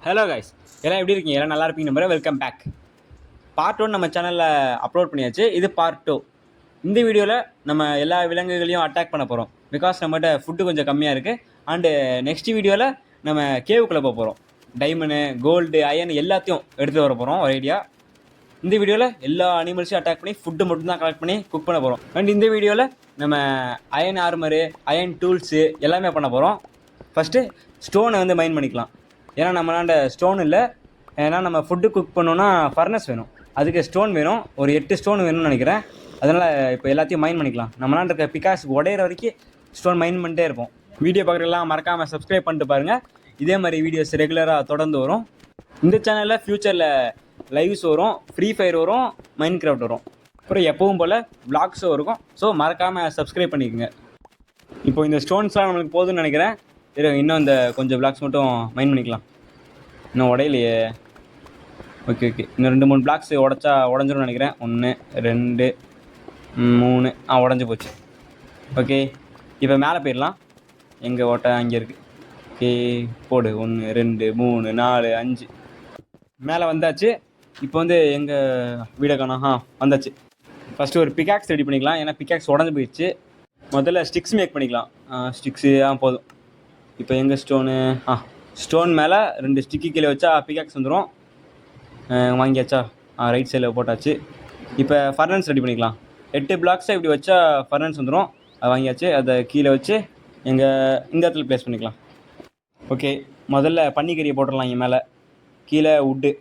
Hello guys, எல்லாம் எப்படி இருக்கீங்க? எல்லாம் நல்லா இருப்பீங்க நம்புறேன். Welcome back. பார்ட் 1 நம்ம சேனலில் அப்லோட் பண்ணியாச்சு. இது பார்ட் 2. இந்த வீடியோவில் நம்ம எல்லா விலங்குகளையும் அட்டாக் பண்ண போகிறோம். பிகாஸ் நம்மகிட்ட ஃபுட்டு கொஞ்சம் கம்மியாக இருக்குது. அண்டு நெக்ஸ்ட் வீடியோவில் நம்ம கேவுக்குள்ளே போக போகிறோம். டைமண்டு, கோல்டு, அயன் எல்லாத்தையும் எடுத்துகிட்டு வர போகிறோம் ஒரு ஐடியா. இந்த வீடியோவில் எல்லா அனிமல்ஸையும் அட்டாக் பண்ணி ஃபுட்டு மட்டும்தான் கலெக்ட் பண்ணி குக் பண்ண போகிறோம். அண்ட் இந்த வீடியோவில் நம்ம அயன் ஆர்மரு, அயன் டூல்ஸு எல்லாமே பண்ண போகிறோம். ஃபஸ்ட்டு ஸ்டோனை வந்து மைண்ட் பண்ணிக்கலாம். ஏன்னா நம்மளாண்ட ஸ்டோன் இல்லை. ஏன்னா நம்ம ஃபுட்டு குக் பண்ணோன்னா ஃபர்னஸ் வேணும். அதுக்கு ஸ்டோன் வேணும். ஒரு 8 ஸ்டோன் வேணும்னு நினைக்கிறேன். அதனால் இப்போ எல்லாத்தையும் மைண்ட் பண்ணிக்கலாம். நம்மளாண்ட இருக்க பிகாஸ் உடையிற வரைக்கும் ஸ்டோன் மைண்ட் பண்ணிட்டே இருப்போம். வீடியோ பார்க்குறதுலாம் மறக்காமல் சப்ஸ்கிரைப் பண்ணிட்டு பாருங்கள். இதே மாதிரி வீடியோஸ் ரெகுலராக தொடர்ந்து வரும். இந்த சேனலில் ஃப்யூச்சரில் லைவ்ஸ் வரும், ஃப்ரீ ஃபயர் வரும், மைண்ட் கிராஃப்ட் வரும். அப்புறம் எப்பவும் போல் வ்ளாக்ஸும் இருக்கும். ஸோ மறக்காமல் சப்ஸ்கிரைப் பண்ணிக்கோங்க. இப்போ இந்த ஸ்டோன்ஸ்லாம் நம்மளுக்கு போதும்னு நினைக்கிறேன். இன்னும் இந்த கொஞ்சம் பிளாக்ஸ் மட்டும் மைண்ட் பண்ணிக்கலாம். இன்னும் உடையிலையே. ஓகே, இன்னும் 2-3 பிளாக்ஸ் உடஞ்சிரும்னு நினைக்கிறேன். 1 2 3 உடஞ்சி போச்சு. ஓகே, இப்போ மேலே போயிடலாம். எங்கே ஓட்டை அங்கே இருக்குது. ஓகே, போடு. 1 2 3 4 5 மேலே வந்தாச்சு. இப்போ வந்து எங்கள் வீடை காணோம். வந்தாச்சு. ஃபஸ்ட்டு ஒரு பிகாக்ஸ் ரெடி பண்ணிக்கலாம். ஏன்னா பிகாக்ஸ் உடஞ்சி போயிடுச்சு. முதல்ல ஸ்டிக்ஸ் மேக் பண்ணிக்கலாம். ஸ்டிக்ஸு போதும். இப்போ எங்கே ஸ்டோனு? ஸ்டோன் மேலே 2 ஸ்டிக்கி கீழே வச்சா பிகாக்ஸ் வந்துடும். வாங்கியாச்சா? ரைட் சைடில் போட்டாச்சு. இப்போ ஃபர்னன்ஸ் ரெடி பண்ணிக்கலாம். 8 பிளாக்ஸை இப்படி வச்சா ஃபர்னன்ஸ் வந்துடும். அது வாங்கியாச்சு. அதை கீழே வச்சு இந்த இடத்துல ப்ளேஸ் பண்ணிக்கலாம். ஓகே, முதல்ல பன்னிக்கறியை போட்டுடலாம். இங்கே மேலே கீழே உட்டு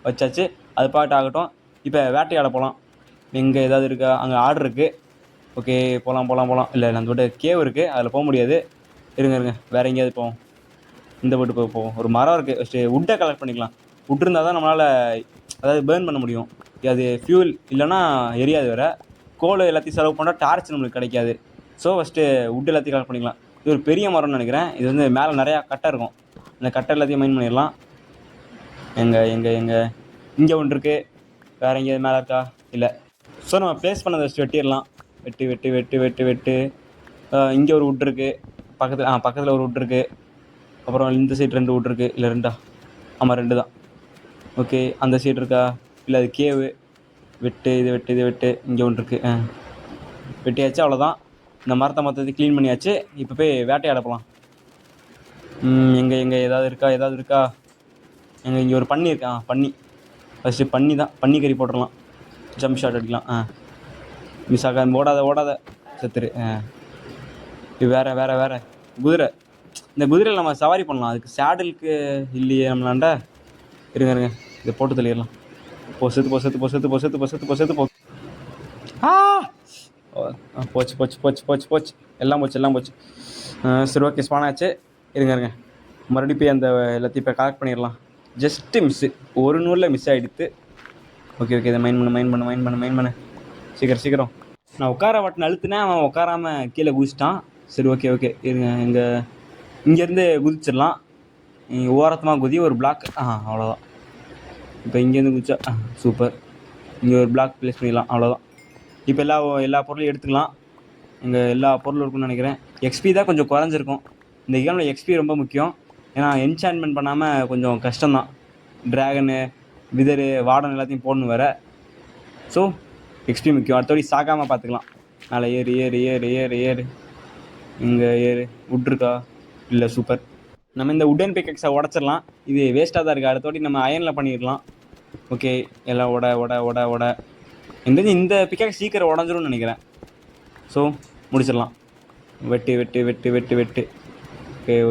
வச்சாச்சு. அது பாட்டு ஆகட்டும். இப்போ வேட்டையாட போகலாம். எங்கே ஏதாவது இருக்கா? அங்கே ஆர்டர் இருக்குது. ஓகே, போகலாம். இல்லை அந்த விட்டு கேவ் இருக்குது, அதில் போக முடியாது. இருங்க வேறு எங்கேயாவது போவோம். இந்த போட்டு போவோம். ஒரு மரம் இருக்குது. ஃபஸ்ட்டு உட்டை கலெக்ட் பண்ணிக்கலாம். உட் இருந்தால் தான் நம்மளால் அதாவது பேர்ன் பண்ண முடியும். அது ஃபியூல் இல்லைன்னா எரியாது. வேறு கோல் எல்லாத்தையும் செலவு பண்ணால் டார்ச் நம்மளுக்கு கிடைக்காது. ஸோ ஃபஸ்ட்டு உட் எல்லாத்தையும் கலெக்ட் பண்ணிக்கலாம். இது ஒரு பெரிய மரம்னு நினைக்கிறேன். இது வந்து மேலே நிறையா கட்டை இருக்கும். இந்த கட்டை எல்லாத்தையும் மைண்ட் பண்ணிடலாம். எங்கே இங்கே ஒன்று இருக்குது. வேறு எங்கேயாவது மேலே இருக்கா? இல்லை. ஸோ நம்ம ப்ளேஸ் பண்ணதை ஃபஸ்ட்டு வெட்டிடலாம். வெட்டு. இங்கே ஒரு உட் இருக்குது. பக்கத்தில் ஒரு உட் இருக்குது. அப்புறம் இந்த சைடு 2 உட் இருக்குது. இல்லை 2? ஆமாம், 2 தான். ஓகே, அந்த சைடு இருக்கா? இல்லை அது கேவு. இது வெட்டு. இங்கே ஒன்று இருக்குது. வெட்டியாச்சு. அவ்வளோதான். இந்த மரத்தை மொத்தத்தை க்ளீன் பண்ணியாச்சு. இப்போ போய் வேட்டையாட போகலாம். எங்கே ஏதாவது இருக்கா? இங்கே ஒரு பன்னி இருக்கா? பன்னி. ஃபஸ்ட்டு பன்னிக்கறி போட்டுடலாம். ஜம்ப் ஷாட் அடிக்கலாம். மிஸ் ஆகாது. ஓடாத செத்துரு. இது வேறு குதிரை. இந்த குதிரையில் நம்ம சவாரி பண்ணலாம். அதுக்கு சேடலுக்கு இல்லையே நம்மளாண்ட. இருங்க இதை போட்டு தள்ளிடலாம். செத்து போ. போச்சு. எல்லாம் போச்சு. சரி, ஓகே, ஸ்பான் ஆச்சு. இருங்க மறுபடியும் போய் அந்த எல்லாத்தையும் இப்போ கலெக்ட் பண்ணிடலாம். Just miss. ஒரு நூலில் மிஸ் ஆகிடுது. ஓகே, இதை மைண்ட் பண்ணு. சீக்கிரம். நான் உட்கார பட்டன் அழுத்துனேன். அவன் உட்காராமல் கீழே குதிச்சிட்டான். சரி, ஓகே. இருங்க இங்கேருந்து குதிச்சிடலாம். ஓரத்தமாக குதி. ஒரு பிளாக். அவ்வளோதான். இப்போ இங்கேருந்து குதிச்சா சூப்பர். இங்கே ஒரு பிளாக் ப்ளேஸ் பண்ணிடலாம். அவ்வளோதான். இப்போ எல்லா பொருளையும் எடுத்துக்கலாம். இங்கே எல்லா பொருளும் இருக்குன்னு நினைக்கிறேன். எக்ஸ்பி தான் கொஞ்சம் குறைஞ்சிருக்கும். இந்த கேமில் எக்ஸ்பி ரொம்ப முக்கியம். ஏன்னா என்சான்மெண்ட் பண்ணாமல் கொஞ்சம் கஷ்டம்தான். ட்ராகனு, விதரு, வார்டன் எல்லாத்தையும் போடணும் வேறு. ஸோ எக்ஸ்பி முக்கியம். அடுத்தபடி சாகாமல் பார்த்துக்கலாம். மேலே ஏறு. இங்கே ஏறு. உட் இருக்கா? இல்லை. சூப்பர். நம்ம இந்த உடன் பிக்கெக்ஸை உடச்சிடலாம். இது வேஸ்ட்டாக தான் இருக்குது. அடுத்தோட்டி நம்ம அயனில் பண்ணிடலாம். ஓகே, எல்லாம் உட. இந்த பிக்கெக்ஸ் சீக்கிரம் உடஞ்சிரும்னு நினைக்கிறேன். ஸோ முடிச்சிடலாம். வெட்டு. ஓகே,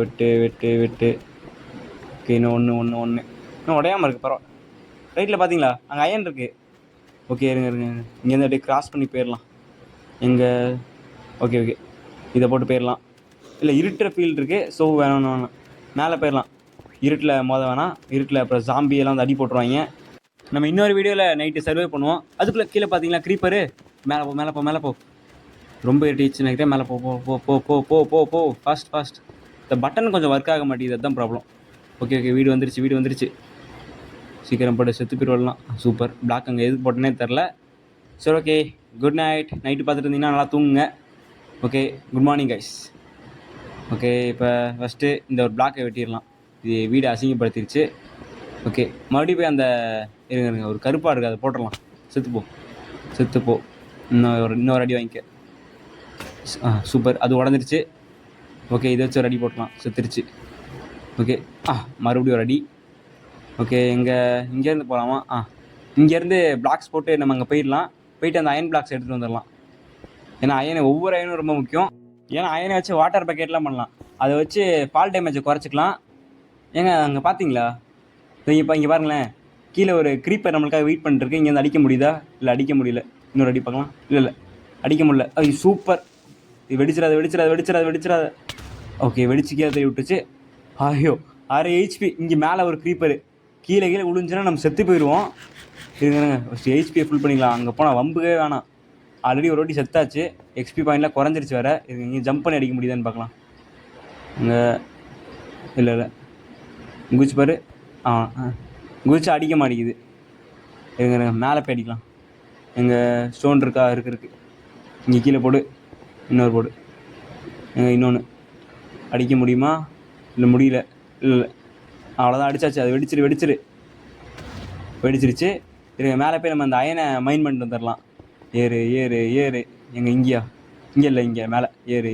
வெட்டு. ஓகே, இன்னும் ஒன்று. இன்னும் உடையாமல் இருக்குது. பரவாயில்ல. ரைட்டில் பார்த்தீங்களா? அங்கே அயன் இருக்குது. ஓகே, இருங்க இங்கேருந்து அப்படியே கிராஸ் பண்ணி போயிடலாம். ஓகே, இதை போட்டு போயிடலாம். இல்லை, இருட்டுற ஃபீல்டு இருக்குது. ஸோ வேணும் மேலே போயிடலாம். இருட்டில் வேணாம். இருட்டில் அப்புறம் ஜாம்பியெல்லாம் வந்து அடி போட்டுருவாங்க. நம்ம இன்னொரு வீடியோவில் நைட்டு சர்வே பண்ணுவோம். அதுக்குள்ளே கீழே பார்த்தீங்களா க்ரீப்பரு? மேலே போ. ரொம்ப இருட்டிச்சு நினைக்கிறேன். மேலே போ. ஃபாஸ்ட். இந்த பட்டன் கொஞ்சம் ஒர்க் ஆக மாட்டேங்குது. அதுதான் ப்ராப்ளம். ஓகே, வீடு வந்துருச்சு. சீக்கிரம் போட்டு செத்து போயிடலாம். சூப்பர். பிளாக் அங்கே எதுக்கு போட்டேனே தெரில. சரி, ஓகே, குட் நைட். நைட்டு பார்த்துட்டு இருந்தீங்கன்னா நல்லா தூங்குங்க. Okay, good morning guys. Okay, இப்போ ஃபஸ்ட்டு இந்த ஒரு பிளாக்கை வெட்டிடலாம். இது வீடு அசிங்கப்படுத்திடுச்சு. ஓகே, மறுபடியும் போய் அந்த இருங்க ஒரு கருப்பாக இருக்குது, அதை போட்டுடலாம். செத்துப்போ. இன்னொரு அடி வாங்கிக்க. சூப்பர், அது உடஞ்சிருச்சு. ஓகே, இதை வச்சு ஒரு அடி போட்டலாம், செத்துருச்சு. ஓகே, மறுபடியும் ஒரு அடி. ஓகே, இங்கேருந்து போகலாமா? இங்கேருந்து பிளாக்ஸ் போட்டு நம்ம அங்கே போயிட்டு அந்த அயன் பிளாக்ஸ் எடுத்துகிட்டு வந்துடலாம். ஏன்னா ஒவ்வொரு அயனும் ரொம்ப முக்கியம். ஏன்னா அயனை வச்சு வாட்டர் பக்கெட்லாம் பண்ணலாம், அதை வச்சு ஃபால் டேமேஜை குறைச்சிக்கலாம். ஏங்க அங்கே பார்த்தீங்களா? இப்போ இங்கே பாருங்களேன், கீழே ஒரு க்ரீப்பர் நம்மளுக்காக வெயிட் பண்ணிட்டுருக்கு. இங்கேருந்து அடிக்க முடியுதா? இல்லை, அடிக்க முடியல. இன்னொரு அடி பார்க்கலாம். இல்லை அடிக்க முடியல. ஐயோ சூப்பர், இது வெடிச்சிடாத. ஓகே, வெடிச்சிக்கே தள்ளி விட்டுச்சு. ஐயோ 6 HP. இங்கே மேலே ஒரு க்ரீப்பரு, கீழே விழுந்துச்சுன்னா நம்ம செத்து போயிடுவோம். இருங்க, ஃபஸ்ட்டு ஹெச்பியை ஃபுல் பண்ணிக்கலாம். அங்கே போனால் வம்புக்கே வேணாம். ஆல்ரெடி ஒரு வாட்டி செத்தாச்சு, எக்ஸ்பி பாயிண்ட்லாம் குறைஞ்சிருச்சு வேறு. இது இங்கே ஜம்ப் பண்ணி அடிக்க முடியுதான்னு பார்க்கலாம். இங்கே இல்லை குதிச்சு பாரு. குதிச்சு அடிக்க மாட்டேங்குது. இருங்க மேலே போய் அடிக்கலாம். எங்கள் ஸ்டோன் இருக்கா? இருக்கு. இங்கே கீழே போடு, இன்னொரு போடு. இன்னொன்று அடிக்க முடியுமா? இல்லை முடியல. இல்லை அவ்வளோதான், அடித்தாச்சு. அது வெடிச்சிருச்சு. இருங்க மேலே போய் நம்ம அந்த அயனை மைன் பண்ணிட்டு வந்துடலாம். ஏறு. இங்கே இல்லை, இங்கே மேலே ஏறு.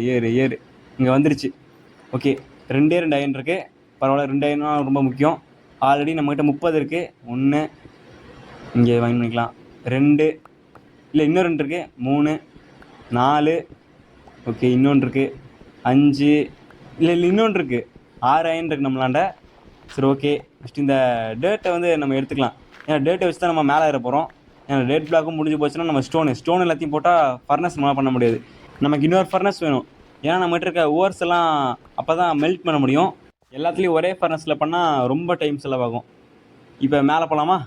இங்கே வந்துருச்சு. ஓகே, 2 அயன் இருக்குது. பரவாயில்ல, 2 அயனும் ரொம்ப முக்கியம். ஆல்ரெடி நம்மக்கிட்ட 30 இருக்குது. 1 இங்கே மைன் பண்ணிக்கலாம். 2 இல்லை, இன்னும் 2 இருக்குது. 3 4 ஓகே, இன்னொன்று இருக்குது. 5 இல்லை இன்னொன்று இருக்குது. 6 அயன் இருக்குது நம்மளாண்ட. சரி, ஓகே. ஃபஸ்ட்டு இந்த டேர்ட்டை வந்து நம்ம எடுத்துக்கலாம். ஏன்னா டேர்ட்டை வச்சு தான் நம்ம மேலே ஏற போகிறோம். ஏன்னா டேட் பிளாக்கும் முடிஞ்சு போச்சுன்னா நம்ம ஸ்டோன் எல்லாத்தையும் போட்டால் ஃபர்னஸ் நம்மளால் பண்ண முடியாது. நமக்கு இன்னொரு ஃபர்னஸ் வேணும். ஏன்னா நம்மகிட்ட இருக்க ஓவர்ஸ் எல்லாம் அப்போ தான் மெல்ட் பண்ண முடியும். எல்லாத்துலேயும் ஒரே ஃபர்னஸில் பண்ணால் ரொம்ப டைம் செலவாகும். இப்போ மேலே போகலாமா?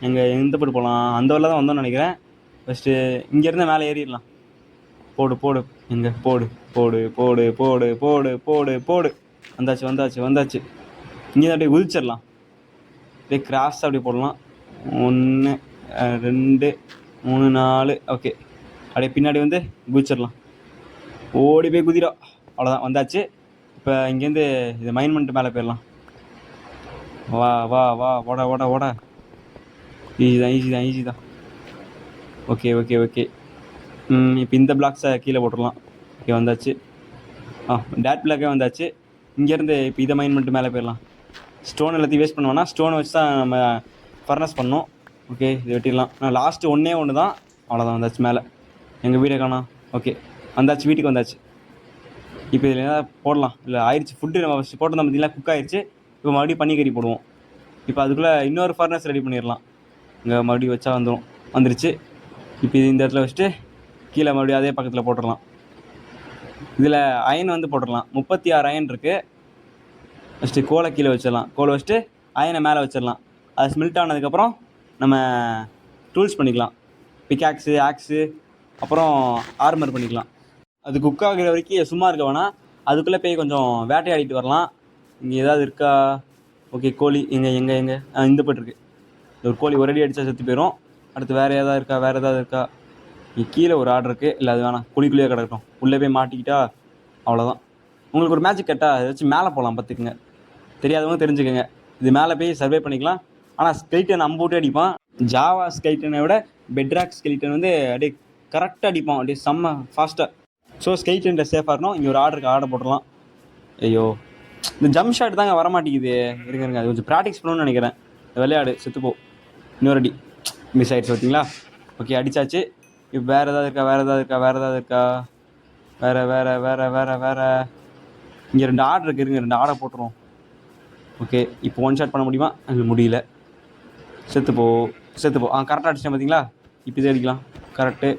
எந்த பட்டு போகலாம்? அந்த வழியில் தான் வந்தோம்னு நினைக்கிறேன். ஃபஸ்ட்டு இங்கேருந்து மேலே ஏறிடலாம். போடு. எங்கே போடு. வந்தாச்சு. இங்கே தான் அப்படியே குதிச்சிடலாம். அப்படியே கிராஸாக அப்படியே போடலாம். 1 2 3 4 ஓகே, அப்படியே பின்னாடி வந்து குதிச்சிடலாம். ஓடி போய் குதிரா. அவ்வளோதான், வந்தாச்சு. இப்போ இங்கேருந்து இதை மைன் பண்ணிட்டு மேலே போயிடலாம். வா ஓட. ஈஸி தான். ஓகே. இப்போ இந்த பிளாக்ஸை கீழே போட்டுடலாம். ஓகே, வந்தாச்சு. டேட் பிளாக்கே வந்தாச்சு. இங்கேருந்து இப்போ இதை மைன் பண்ணிட்டு மேலே போயிடலாம். ஸ்டோன் எல்லாத்தையும் வேஸ்ட் பண்ணுவோன்னா ஸ்டோனை வச்சு தான் நம்ம ஃபர்னஸ் பண்ணோம். ஓகே, இது வெட்டிடலாம். நான் லாஸ்ட்டு ஒன்று தான். அவ்வளோதான், வந்தாச்சு மேலே. எங்கள் வீடை காணோம். ஓகே, வந்தாச்சு, வீட்டுக்கு வந்தாச்சு. இப்போ இதில் என்ன போடலாம்? இல்லை ஆயிடுச்சு. ஃபுட்டு நம்ம ஃபஸ்ட்டு போட்டு பார்த்தீங்களா, குக் ஆயிடுச்சு. இப்போ மறுபடியும் பனிக்கறி போடுவோம். இப்போ அதுக்குள்ளே இன்னொரு ஃபர்னஸ் ரெடி பண்ணிடலாம். இங்கே மறுபடியும் வச்சா வந்துருச்சு. இப்போ இந்த இடத்துல வச்சுட்டு கீழே மறுபடியும் அதே பக்கத்தில் போட்டுடலாம். இதில் அயன் வந்து போட்டுடலாம். 36 அயன் இருக்குது. ஃபஸ்ட்டு கோலை கீழே வச்சிடலாம். கோலை வச்சுட்டு அயனை மேலே வச்சிடலாம். அது ஸ்மெல்ட் ஆனதுக்கப்புறம் நம்ம டூல்ஸ் பண்ணிக்கலாம். பிக்காக்ஸு, ஆக்ஸு, அப்புறம் ஆர்மர் பண்ணிக்கலாம். அது குக் ஆகிற வரைக்கும் சும்மா இருக்க வேணாம். அதுக்குள்ளே போய் கொஞ்சம் வேட்டையாடிட்டு வரலாம். இங்கே ஏதாவது இருக்கா? ஓகே, கோழி எங்கே இந்த போட்டிருக்கு. ஒரு கோழி ஒரு அடி அடித்தா செத்து போயிடும். அடுத்து வேறு ஏதாவது இருக்கா? இங்கே கீழே ஒரு ஆர்டர் இருக்குது. இல்லை, அது வேணாம், குழிக்குள்ளேயே கிடக்கட்டும். உள்ளே போய் மாட்டிக்கிட்டா அவ்வளோதான். உங்களுக்கு ஒரு மேஜிக் கட்டா அதை வச்சு மேலே போகலாம், பார்த்துக்குங்க. தெரியாதவங்க தெரிஞ்சுக்கோங்க. இது மேலே போய் சர்வே பண்ணிக்கலாம். ஆனால் ஸ்கெலிட்டன் அம்பூட்டே அடிப்பான். ஜாவா ஸ்கெலிட்டனை விட பெட்ராக் ஸ்கெலிட்டன் வந்து அப்படியே கரெக்டாக அடிப்பான், அப்படியே செம்ம ஃபாஸ்ட்டாக. ஸோ ஸ்கெலிட்டன்கிட்ட சேஃபாக இருக்கணும். இங்கே ஒரு ஆர்டர் போட்டுடலாம். ஐயோ, இந்த ஜம்ப் ஷாட் தாங்க வரமாட்டேங்குது. இருங்க, அது கொஞ்சம் ப்ராக்டிஸ் பண்ணணும்னு நினைக்கிறேன். விளையாடு, செத்துப்போ. இன்னொரு அடி மிஸ் ஆகிடுச்சு, பார்த்தீங்களா? ஓகே, அடித்தாச்சு. இப்போ வேறு ஏதாவது இருக்கா? வேறு இங்கே 2 ஆர்டர் இருக்குது. இருங்க, 2 ஆர்டர் போட்டுருவோம். ஓகே, இப்போ 1 ஷாட் பண்ண முடியுமா? முடியல. செத்துப்போ. கரெக்டாக அடிச்சிட்டேன், பார்த்தீங்களா? இப்போ இதை அடிக்கலாம். கரெக்டு,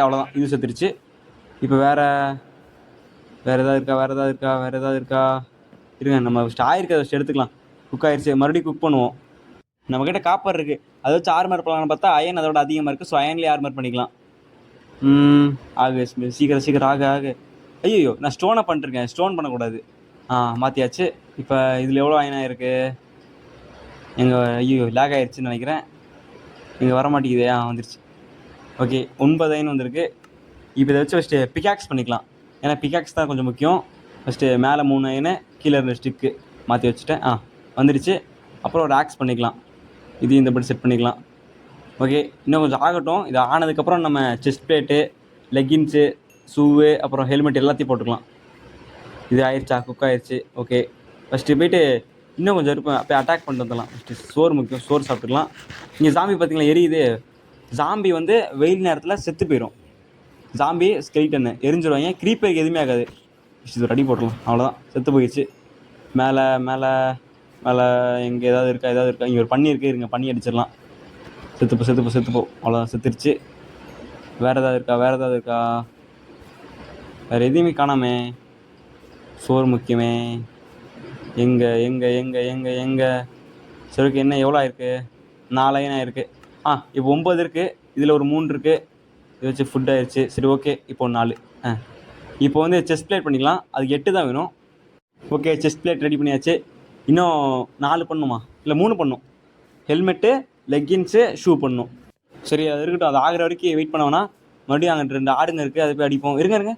அவ்வளோதான். இது செத்துருச்சு. இப்போ வேறு ஏதாவது இருக்கா? இருங்க, நம்ம ஃபஸ்ட்டு ஆயிருக்க ஃபஸ்ட்டு எடுத்துக்கலாம். குக் ஆயிடுச்சு, மறுபடியும் குக் பண்ணுவோம். நம்மக்கிட்ட காப்பர் இருக்குது, அதை வச்சு ஆர்மர் பண்ணலாம்னு பார்த்தா அயன் அதோட அதிகமாக இருக்குது. ஸோ அயன்லேயே ஆர்மர் பண்ணிக்கலாம். சீக்கிரம் ஆகு. ஐயோ, நான் ஸ்டோனை பண்ணிருக்கேன். ஸ்டோன் பண்ணக்கூடாது. மாற்றியாச்சு. இப்போ இதில் எவ்வளோ அயனாக இருக்குது? லேக் ஆகிடுச்சின்னு நினைக்கிறேன். இங்கே வர மாட்டேங்குது. வந்துருச்சு. ஓகே, 9 அயன் வந்திருக்கு. இப்போ இதை வச்சு ஃபஸ்ட்டு பிக்காக்ஸ் பண்ணிக்கலாம். ஏன்னா பிக்காக்ஸ் தான் கொஞ்சம் முக்கியம். ஃபஸ்ட்டு மேலே 3 அயனு, கீழே 2 ஸ்டிக்கு. மாற்றி வச்சுட்டேன். வந்துடுச்சு. அப்புறம் ஒரு ஆக்ஸ் பண்ணிக்கலாம். இது இந்த படி செட் பண்ணிக்கலாம். ஓகே, இன்னும் கொஞ்சம் ஆகட்டும். இது ஆனதுக்கப்புறம் நம்ம செஸ்ட் பிளேட்டு, லெக்கின்ஸு, ஷூவு, அப்புறம் ஹெல்மெட் எல்லாத்தையும் போட்டுக்கலாம். இது ஆயிடுச்சா? குக் ஆயிடுச்சு. ஓகே, ஃபஸ்ட்டு போய்ட்டு இன்னும் கொஞ்சம் இருப்பேன். போய் அட்டாக் பண்ணிட்டு வந்துடலாம். ஃபஸ்ட்டு சோறு முக்கியம். சோறு சாப்பிட்டுக்கலாம். இங்கே ஜாம்பி பார்த்தீங்களா எரியுது. ஜாம்பி வந்து வெயில் நேரத்தில் செத்து போயிடும். ஜாம்பி ஸ்கெலிட்டன்னு எரிஞ்சிருவாங்க. க்ரீப்பருக்கு எதுவுமே ஆகாது. இது ரெடி போட்டுடலாம். அவ்வளோதான், செத்து போயிடுச்சு. மேலே மேலே மேலே எங்கே ஏதாவது இருக்கா? இங்கே ஒரு பண்ணி இருக்குது, இருங்க பண்ணி அடிச்சிடலாம். செத்துப்போ. அவ்வளோதான், செத்துருச்சு. வேறு ஏதாவது இருக்கா? வேறு எதுவுமே காணாமே. சோறு முக்கியமே. எங்கே சரி, ஓகே. என்ன எவ்வளோ ஆயிருக்கு? 4 லைன் ஆயிருக்கு. இப்போ 9 இருக்குது. இதில் ஒரு 3 இருக்குது. இது வச்சு ஃபுட் ஆயிடுச்சு. சரி, ஓகே. இப்போ 4. இப்போ வந்து செஸ்ட் பிளேட் பண்ணிக்கலாம். அதுக்கு 8 தான் வேணும். ஓகே, செஸ்ட் பிளேட் ரெடி பண்ணியாச்சு. இன்னும் 4 பண்ணணுமா? இல்லை 3 பண்ணணும். ஹெல்மெட்டு, லெக்கின்ஸு, ஷூ பண்ணணும். சரி, அது இருக்கட்டும். அது ஆகிற வரைக்கும் வெயிட் பண்ண வேணாம். மறுபடியும் அங்கே 2 ஆடுங்க இருக்குது, அது போய் அடிப்போம். இருங்க.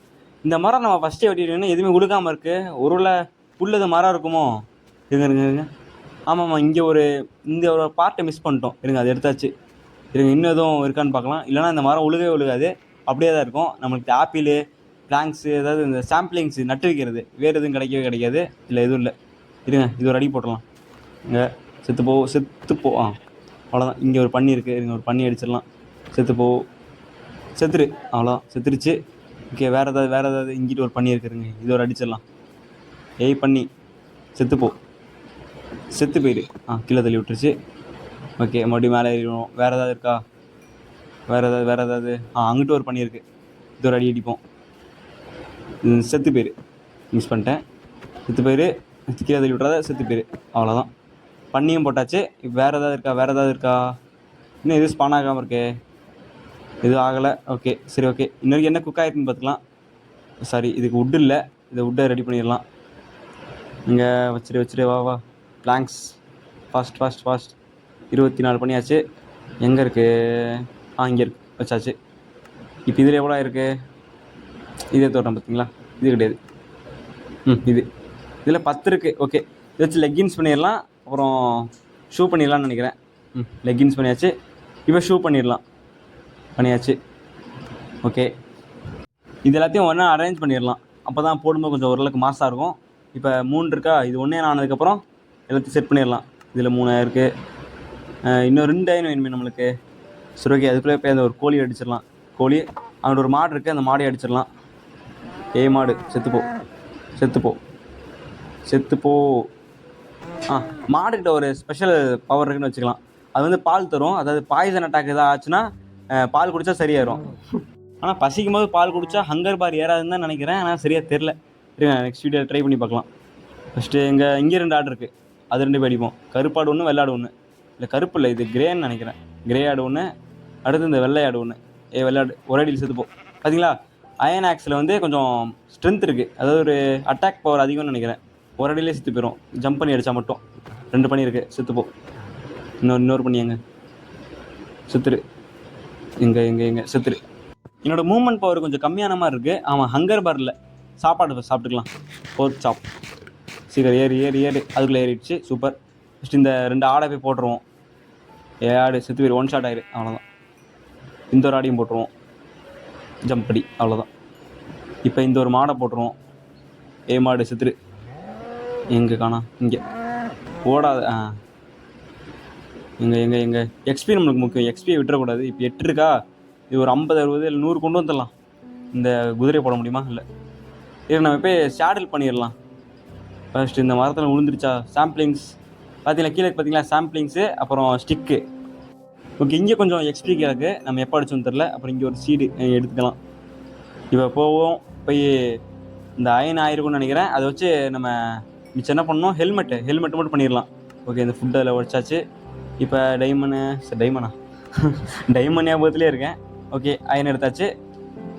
இந்த மரம் நம்ம ஃபஸ்ட்டே வெட்டிட்டோம்னா எதுவுமே உழுகாமல் இருக்குது. ஒருவேளை புல்லது மரம் இருக்குமோ? இருங்க. ஆமாம்மா, இங்கே இந்த ஒரு பார்ட்டை மிஸ் பண்ணிட்டோம். இருங்க, அது எடுத்தாச்சு. இன்னும் எதுவும் இருக்கான்னு பார்க்கலாம். இல்லைனா இந்த மரம் உழுகாது, அப்படியே தான் இருக்கும். நம்மளுக்கு ஆப்பிள், பிளாங்க்ஸு, ஏதாவது இந்த சாம்பிளிங்ஸு நட்டு வைக்கிறது, வேறு எதுவும் கிடைக்காது. இல்லை, எதுவும் இல்லை. இருங்க, இது ஒரு அடி போட்டுடலாம். இங்கே செத்துப்போ. அவ்வளோதான். இங்கே ஒரு பண்ணி இருக்குது. இருங்க, ஒரு பண்ணி அடிச்சிடலாம். செத்துரு. அவ்வளோதான், செத்துருச்சு. ஓகே, வேறு ஏதாவது இங்கிட்டு ஒரு பண்ணி இருக்குதுங்க. இது ஒரு அடிச்சிடலாம். ஏய் பண்ணி, செத்து போயிடு. கீழே தள்ளி விட்டுருச்சு. ஓகே, மறுபடியும் மேலே ஏறிடுவோம். வேறு ஏதாவது இருக்கா? வேறு ஏதாவது அங்கிட்டு ஒரு பண்ணி இருக்குது. இது ஒரு அடி அடிப்போம். செத்து போயிரு. மிஸ் பண்ணிட்டேன். செத்து போயிரு. கீழே தள்ளி விட்றாத, செத்து போயிரு. அவ்வளோதான், பண்ணியும் போட்டாச்சு. இப்போ வேறு ஏதாவது இருக்கா? இன்னும் எதுவும் ஸ்பான் ஆகாமல் இருக்கே. எதுவும் ஆகலை. ஓகே, சரி, ஓகே. இன்னொரு என்ன குக் ஆகிருக்குன்னு பார்த்துக்கலாம். சாரி, இதுக்கு வுட்டு இல்லை. இதை வுட்டை ரெடி பண்ணிடலாம். இங்கே வச்சிரு. வா. பிளாங்க்ஸ் ஃபாஸ்ட் 24 பண்ணியாச்சு. எங்கே இருக்குது? இங்கே இருக்குது, வச்சாச்சு. இப்போ இதில் எவ்வளோ இருக்குது? இதே தோட்டம் பார்த்தீங்களா? இது கிடையாது. இதில் 10 இருக்குது. ஓகே, இதை வச்சு லெக்கின்ஸ் பண்ணிடலாம். அப்புறம் ஷூ பண்ணிடலான்னு நினைக்கிறேன். லெக்கின்ஸ் பண்ணியாச்சு. இப்போ ஷூ பண்ணியாச்சு. ஓகே, இது எல்லாத்தையும் ஒன்றா அரேஞ்ச் பண்ணிடலாம். அப்போ தான் போடும்போது கொஞ்சம் ஓரளவுக்கு மாசாக இருக்கும். இப்போ 3 இருக்கா? இது ஒன்றே ஆனதுக்கப்புறம் எல்லாத்தையும் செட் பண்ணிடலாம். இதில் 3 இருக்குது. இன்னும் 2 ஐன் வேணுமே நம்மளுக்கு. சரி, ஓகே. அதுக்குள்ளே போய் அந்த ஒரு கோழி அடிச்சிடலாம். கோழி, அங்கிட்ட ஒரு மாடு இருக்குது, அந்த மாடையை அடிச்சிடலாம். மாடு செத்துப்போ. மாடுக்கிட்ட ஒரு ஸ்பெஷல் பவர் இருக்குன்னு வச்சுக்கலாம். அது வந்து பால் தரும். அதாவது பாய்சன் அட்டாக் எதாவது ஆச்சுன்னா பால் குடித்தா சரியாயிடும். ஆனால் பசிக்கும் போது பால் குடித்தா ஹங்கர் பார் ஏறாதுன்னு தான் நினைக்கிறேன். ஆனால் சரியாக தெரில. நெக்ஸ்ட் வீடியோ ட்ரை பண்ணி பார்க்கலாம். ஃபஸ்ட்டு இங்கே 2 ஆடு இருக்குது. அது 2 போய் அடிப்போம். கருப்பாடு ஒன்று, வெள்ளாடு ஒன்று. இல்லை, கருப்பு இல்லை, இது கிரேன்னு நினைக்கிறேன். கிரே ஆடு ஒன்று, அடுத்து இந்த வெள்ளை ஆடு ஒன்று. வெள்ளாடு ஒரு அடியில் செத்துப்போம். பார்த்தீங்களா, அயன் ஆக்ஸில் வந்து கொஞ்சம் ஸ்ட்ரென்த் இருக்குது. அதாவது ஒரு அட்டாக் பவர் அதிகம்னு நினைக்கிறேன். ஒரு அடியிலே செத்து போயிடும், ஜம்ப் பண்ணி அடித்தா மட்டும். 2 பண்ணி இருக்குது, செத்துப்போம். இன்னொரு பண்ணி செத்துரு. எங்கே செத்துரு. என்னோடய மூவ்மெண்ட் பவர் கொஞ்சம் கம்மியான மாதிரி இருக்குது. ஹங்கர் பார் இல்லை, சாப்பாடு சாப்பிட்டுக்கலாம். போர்க் சாப். சீக்கிரம் ஏறு. அதுக்குள்ளே ஏறிடுச்சு. சூப்பர். ஃபஸ்ட்டு இந்த 2 ஆடை போய் போட்டுருவோம். ஆடு செத்து போயிரு. 1 ஷாட் ஆயிரு. அவ்வளோதான். இந்த ஒரு ஆடையும் போட்டுருவோம். ஜம்ப் படி. அவ்வளோதான். இப்போ இந்த ஒரு மாடை போட்டுருவோம். மாடு செத்துரு. எங்கே காணா? இங்கே ஓடாது. எங்கே எக்ஸ்பி நம்மளுக்கு முக்கியம். எக்ஸ்பியை விட்டுறக்கூடாது. இப்போ 8 இருக்கா? இது ஒரு 50, 60 இல்லை 100 கொண்டு வந்துடலாம். இந்த குதிரையை போட முடியுமா? இல்லை, நம்ம போய் ஷேடில் பண்ணிடலாம். ஃபஸ்ட்டு இந்த மரத்தில் விழுந்துருச்சா? சாம்பிளிங்ஸ் பார்த்தீங்களா? கீழே பார்த்தீங்களா? சாம்பிளிங்ஸு, அப்புறம் ஸ்டிக்கு. ஓகே, இங்கே கொஞ்சம் எக்ஸ்பி கிடக்கு. நம்ம எப்போ அடிச்சோன்னு தெரில. அப்புறம் இங்கே ஒரு சீடு எடுத்துக்கலாம். இப்போ போவோம். போய் இந்த அயன் ஆயிருக்கும்னு நினைக்கிறேன். அதை வச்சு நம்ம மிச்சம் என்ன பண்ணணும்? ஹெல்மெட்டு மட்டும் பண்ணிடலாம். ஓகே, இந்த ஃபுட்டு அதில் உடைச்சாச்சு. இப்போ டைமண்ட் ஞாபகத்துலேயே இருக்கேன். ஓகே, அயன் எடுத்தாச்சு.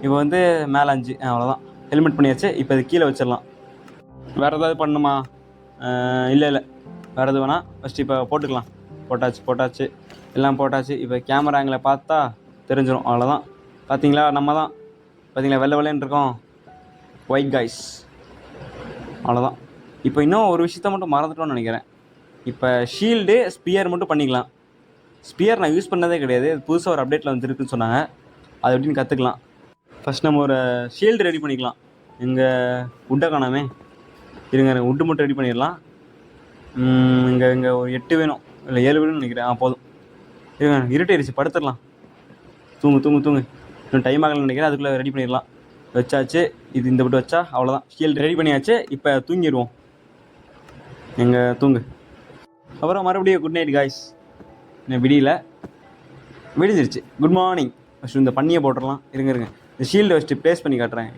இப்போ வந்து மேலே 5. அவ்வளோதான். ஹெல்மெட் பண்ணியாச்சு. இப்போ இது கீழே வச்சிடலாம். வேறு ஏதாவது பண்ணணுமா? இல்லை, வேறு எது வேணாம். ஃபஸ்ட்டு இப்போ போட்டுக்கலாம். போட்டாச்சு. எல்லாம் போட்டாச்சு. இப்போ கேமரா ஆங்கிளை பார்த்தா தெரிஞ்சிடும். அவ்வளோதான். பார்த்தீங்களா? நம்ம தான் பார்த்தீங்களா? வெள்ளை வெள்ளைன்னு இருக்கோம். White guys. அவ்வளோதான். இப்போ இன்னும் ஒரு விஷயத்த மட்டும் மறந்துட்டோம்னு நினைக்கிறேன். இப்போ ஷீல்டு ஸ்பியர் மட்டும் பண்ணிக்கலாம். ஸ்பியர் நான் யூஸ் பண்ணதே கிடையாது. புதுசாக ஒரு அப்டேட்டில் வந்துருக்குன்னு சொன்னாங்க. அது எப்படின்னு கற்றுக்கலாம். ஃபஸ்ட் நம்ம ஒரு ஷீல்டு ரெடி பண்ணிக்கலாம். எங்கள் உட்டை காணாமே, இருங்க உட்டு மட்டும் ரெடி பண்ணிடலாம். இங்கே ஒரு 8 வேணும், இல்லை 7 வேணும்னு நினைக்கிறேன். போதும், இருங்க இருட்டாயிருச்சு, படுத்துடலாம். தூங்கு இன்னும் டைம் ஆகலன்னு நினைக்கிறேன். அதுக்குள்ளே ரெடி பண்ணிடலாம். வச்சாச்சு. இது இந்த விட்டு வச்சா அவ்வளோதான், ஷீல்டு ரெடி பண்ணியாச்சு. இப்போ தூங்கிடுவோம். எங்கள் தூங்கு. அப்புறம் மறுபடியும் குட் நைட் காய்ஸ். விடிஞ்சிருச்சு. Good morning. ஃபஸ்ட்டு இந்த பண்ணியை போட்டுடலாம். இருங்க இந்த ஷீல்டை வச்சுட்டு ப்ளேஸ் பண்ணி காட்டுறேன்.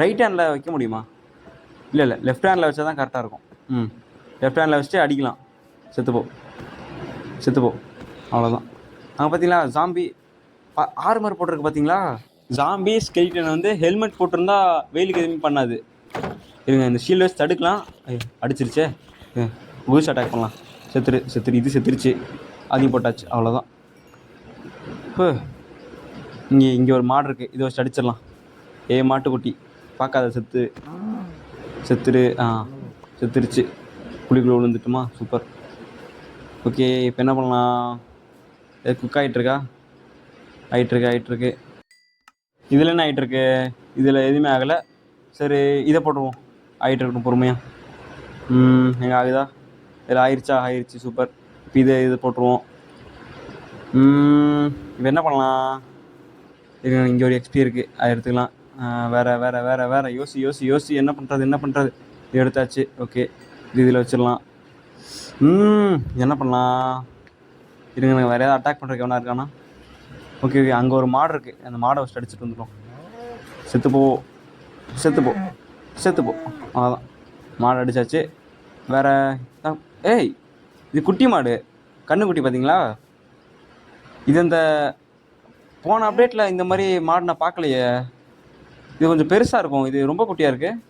ரைட் ஹேண்டில் வைக்க முடியுமா? இல்லை லெஃப்ட் ஹேண்டில் வச்சா தான் கரெக்டாக இருக்கும். லெஃப்ட் ஹேண்டில் வச்சுட்டு அடிக்கலாம். செத்துப்போ அவ்வளோதான். அங்கே பார்த்தீங்களா ஜாம்பி ஆர்மர் போட்டிருக்கு பார்த்தீங்களா? ஜாம்பி ஸ்கெலிட்டன் வந்து ஹெல்மெட் போட்டிருந்தா வெயிலுக்கு எதுவுமே பண்ணாது. இருங்க இந்த ஷீல்டு வச்சு தடுக்கலாம். அடிச்சிருச்சே, பூஸ்ட் அட்டாக் பண்ணலாம். செத்துரு. இது செத்துருச்சு, அதையும் போட்டாச்சு. அவ்வளோதான். இங்கே ஒரு மாடு இருக்குது, இதை வச்சு அடிச்சிடலாம். மாட்டுக்குட்டி பார்க்காத, செத்துரு. செத்துருச்சு. குழிக்குள்ள விழுந்துட்டுமா? சூப்பர். ஓகே, இப்போ என்ன பண்ணலாம்? குக் ஆகிட்டுருக்கா? ஆகிட்டுருக்கு. இதில் என்ன ஆகிட்டுருக்கு? இதில் எதுவுமே ஆகலை. சரி, இதை போட்டுருவோம். ஆகிட்டு இருக்கட்டும் பொறுமையாக. எங்கே ஆகுதா? இதில் ஆயிடுச்சு. சூப்பர். இப்போ இதை போட்டுருவோம். இப்போ என்ன பண்ணலாம்? இங்கே ஒரு எக்ஸ்பி இருக்குது, அதை எடுத்துக்கலாம். வேறு யோசி. என்ன பண்ணுறது? இது எடுத்தாச்சு. ஓகே, இதில் வச்சிடலாம். என்ன பண்ணலாம்? இருங்க, வேறு ஏதாவது அட்டாக் பண்ணுறதுக்கு எவனா இருக்கானா? ஓகே, அங்கே ஒரு மாடு இருக்குது. அந்த மாடை வச்சு அடிச்சுட்டு வந்துடும். செத்துப்போ. அவ்வளோதான், மாடு அடித்தாச்சு. வேறு இது குட்டி மாடு, கண்ணுக்குட்டி பார்த்தீங்களா? இது இந்த போன அப்டேட்டில் இந்த மாதிரி மாடு நான் பார்க்கலையே. இது கொஞ்சம் பெருசாக இருக்கும், இது ரொம்ப குட்டியாக இருக்குது.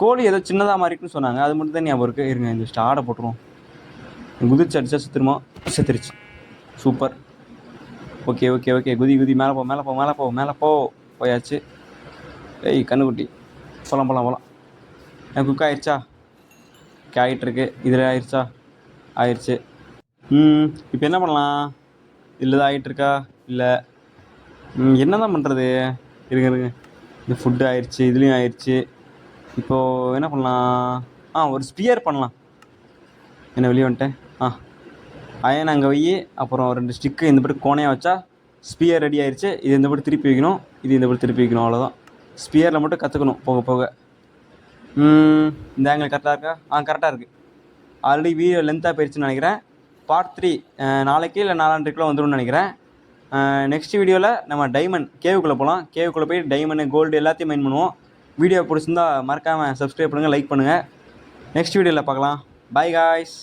கோழி ஏதோ சின்னதாக மாறிக்குன்னு சொன்னாங்க, அது மட்டும் தான் ஞாபகம் இருக்குது. இருங்க இந்த ஸ்டாடை போட்டுருவோம். குதிச்சு அடித்தா செத்துருச்சு. சூப்பர். ஓகே. குதி மேலே போ. போயாச்சு. கண்ணுக்குட்டி போகலாம். எனக்கு குக் ஆயிடுச்சா? ஆகிட்டுருக்கு. இதில் ஆயிடுச்சு. இப்போ என்ன பண்ணலாம்? இல்லை தான் ஆகிட்டுருக்கா? இல்லை, என்ன தான் பண்ணுறது? இருங்க இந்த ஃபுட்டு ஆயிடுச்சு, இதுலேயும் ஆயிடுச்சு. இப்போது என்ன பண்ணலாம்? ஒரு ஸ்பியர் பண்ணலாம். என்ன வெளியே வந்துட்டேன். அயன் அங்கே வை. அப்புறம் 2 ஸ்டிக்கு இந்த பட்டு கோணையாக வச்சா ஸ்பியர் ரெடி ஆயிடுச்சு. இது இந்த பட்டு திருப்பி வைக்கணும், இது இந்த பட்டு திருப்பி வைக்கணும். அவ்வளோதான். ஸ்பியரில் மட்டும் கற்றுக்கணும் போக. இந்த ஆங்கிள் கரெக்டாக இருக்கா? கரெக்டாக இருக்குது. ஆல்ரெடி வீடியோ லென்த்தாக போயிடுச்சுன்னு நினைக்கிறேன். பார்ட் 3 நாளைக்கு இல்லை 4:30 வந்துடும்னு நினைக்கிறேன். நெக்ஸ்ட் வீடியோவில் நம்ம டைமண்ட் கேவுக்குள்ளே போகலாம். கேவுக்குள்ளே போய் டைமண்டு, கோல்டு எல்லாத்தையும் மைன் பண்ணுவோம். வீடியோ பிடிச்சிருந்தா மறக்காமல் சப்ஸ்கிரைப் பண்ணுங்கள், லைக் பண்ணுங்கள். நெக்ஸ்ட் வீடியோவில் பார்க்கலாம். By guys.